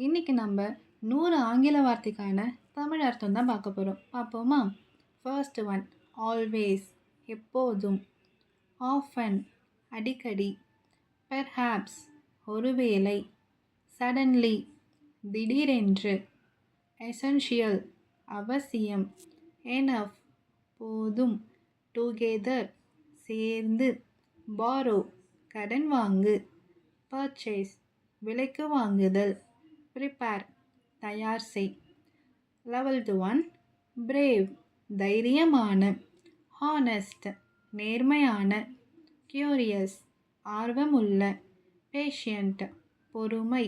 இன்றைக்கி நம்ம 100 ஆங்கில வார்த்தைக்கான தமிழ் அர்த்தம் தான் பார்க்க போகிறோம். பார்ப்போமா? ஃபர்ஸ்ட் ஒன், ஆல்வேஸ் எப்போதும், ஆஃபன் அடிக்கடி, பெர்ஹாப்ஸ் ஒருவேளை, சடன்லி திடீரென்று, எசென்ஷியல் அவசியம், எனஃப் போதும், டுகெதர் சேர்ந்து, பாரோ கடன் வாங்கு, பர்ச்சேஸ் விலைக்கு வாங்குதல், ப்ரிப்பேர் தயார் செய். லெவல்த் ஒன், பிரேவ் தைரியமான, ஹானஸ்ட் நேர்மையான, கியூரியஸ் ஆர்வமுள்ள, பேஷியன்ட் பொறுமை,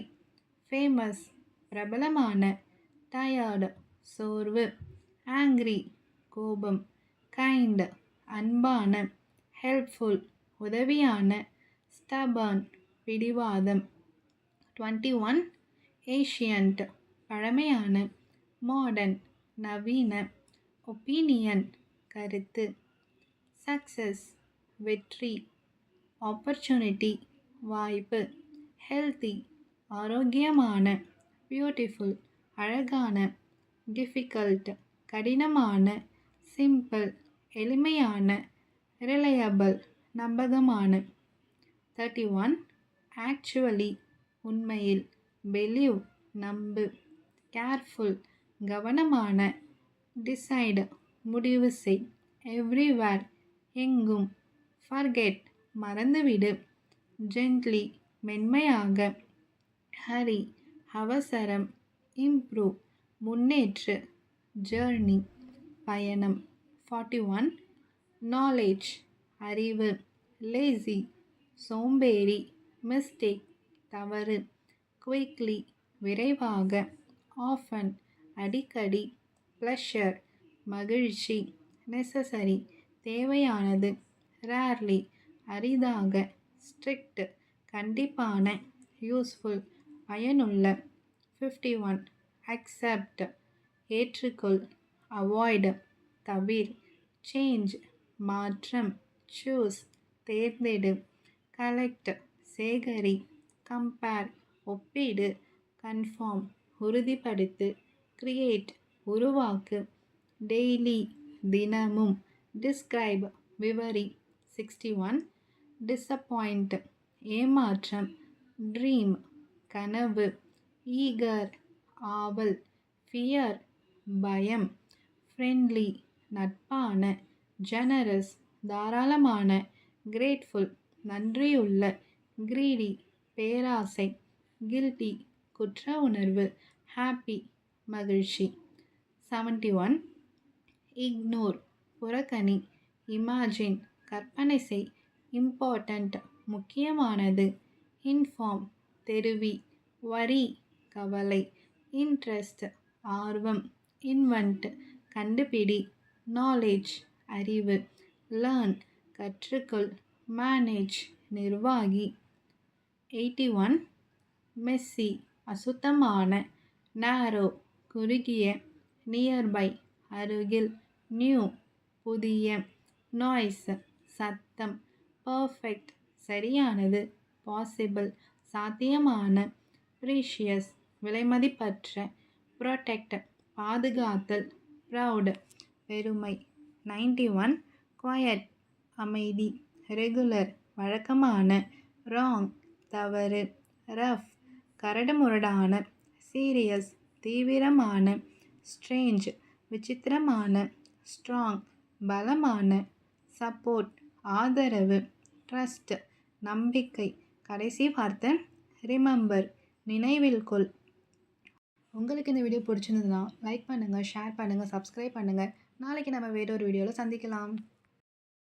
ஃபேமஸ் பிரபலமான, டயர்டு சோர்வு, ஆங்க்ரி கோபம், கைண்ட் அன்பான, ஹெல்ப்ஃபுல் உதவியான, ஸ்டபர்ன் பிடிவாதம். 21, ஏஷியன்ட் பழமையான, மாடர்ன் நவீன, ஒப்பீனியன் கருத்து, சக்சஸ் வெற்றி, ஆப்பர்ச்சுனிட்டி வாய்ப்பு, ஹெல்த்தி ஆரோக்கியமான, பியூட்டிஃபுல் அழகான, டிஃபிகல்ட் கடினமான, சிம்பிள் எளிமையான, ரிலையபிள் நம்பகமான. 31, ஆக்சுவலி உண்மையில், பிலீவ் நம்பு, கேர்ஃபுல் கவனமான, டிசைட் முடிவு செய், எவ்ரிவேர் எங்கும், ஃபர்கெட் மறந்துவிடு, ஜென்ட்லி மென்மையாக, ஹரி அவசரம், இம்ப்ரூவ் முன்னேற்று, ஜர்னி பயணம். 41, நாலேஜ் அறிவு, லேசி சோம்பேறி, மிஸ்டேக் தவறு, குயிக்லி விரைவாக, ஆஃபன் அடிக்கடி, ப்ளஷர் மகிழ்ச்சி, நெசசரி தேவையானது, ரேர்லி அரிதாக, ஸ்ட்ரிக்ட் கண்டிப்பான, யூஸ்ஃபுல் பயனுள்ள. 51, அக்செப்ட் ஏற்றுக்கொள், அவாய்ட் தவிர், சேஞ்ச் மாற்றம், சூஸ் தேர்ந்தெடு, கலெக்ட் சேகரி, கம்பேர் ஒப்பீடு, கன்ஃபார்ம் உறுதிப்படுத்து, கிரியேட் உருவாக்கு, டெய்லி தினமும், டிஸ்கிரைப் விவரி. 61, டிசப்பாயிண்ட் ஏமாற்றம், ட்ரீம் கனவு, ஈகர் ஆவல், ஃபியர் பயம், ஃப்ரெண்ட்லி நட்பான, ஜெனரஸ் தாராளமான, கிரேட்ஃபுல் நன்றியுள்ள, கிரீடி பேராசை, கில்ட்டி குற்ற உணர்வு, ஹாப்பி மகிழ்ச்சி. 71, இக்னோர் புறக்கணி, இமேஜின் கற்பனை செய், இம்பார்ட்டண்ட் முக்கியமானது, இன்ஃபார்ம் தெரிவி, வரி கவலை, இன்ட்ரெஸ்ட் ஆர்வம், இன்வென்ட் கண்டுபிடி, நாலேஜ் அறிவு, லேர்ன் கற்றுக்கொள், மேனேஜ் நிர்வாகி. 81, மெஸ்ஸி அசுத்தமான, நேரோ குறுகிய, நியர்பை அருகில், நியூ புதிய, நாய்ஸ் சத்தம், பர்ஃபெக்ட் சரியானது, பாசிபிள் சாத்தியமான, ப்ரீஷியஸ் விலைமதிப்பற்ற, ப்ரொடெக்ட் பாதுகாத்தல், ப்ரவுட் பெருமை. 91, குவயட் அமைதி, ரெகுலர் வழக்கமான, ராங் தவறு, ரஃப் கரடுமுரடான, சீரியஸ் தீவிரமான, ஸ்ட்ரேஞ்ச் விசித்திரமான, ஸ்ட்ராங் பலமான, சப்போர்ட் ஆதரவு, ட்ரஸ்ட் நம்பிக்கை. கடைசி வார்த்தை ரிமெம்பர் நினைவில் கொள். உங்களுக்கு இந்த வீடியோ பிடிச்சிருந்ததுன்னா லைக் பண்ணுங்கள், ஷேர் பண்ணுங்கள், சப்ஸ்கிரைப் பண்ணுங்கள். நாளைக்கு நம்ம வேறொரு வீடியோவில் சந்திக்கலாம்.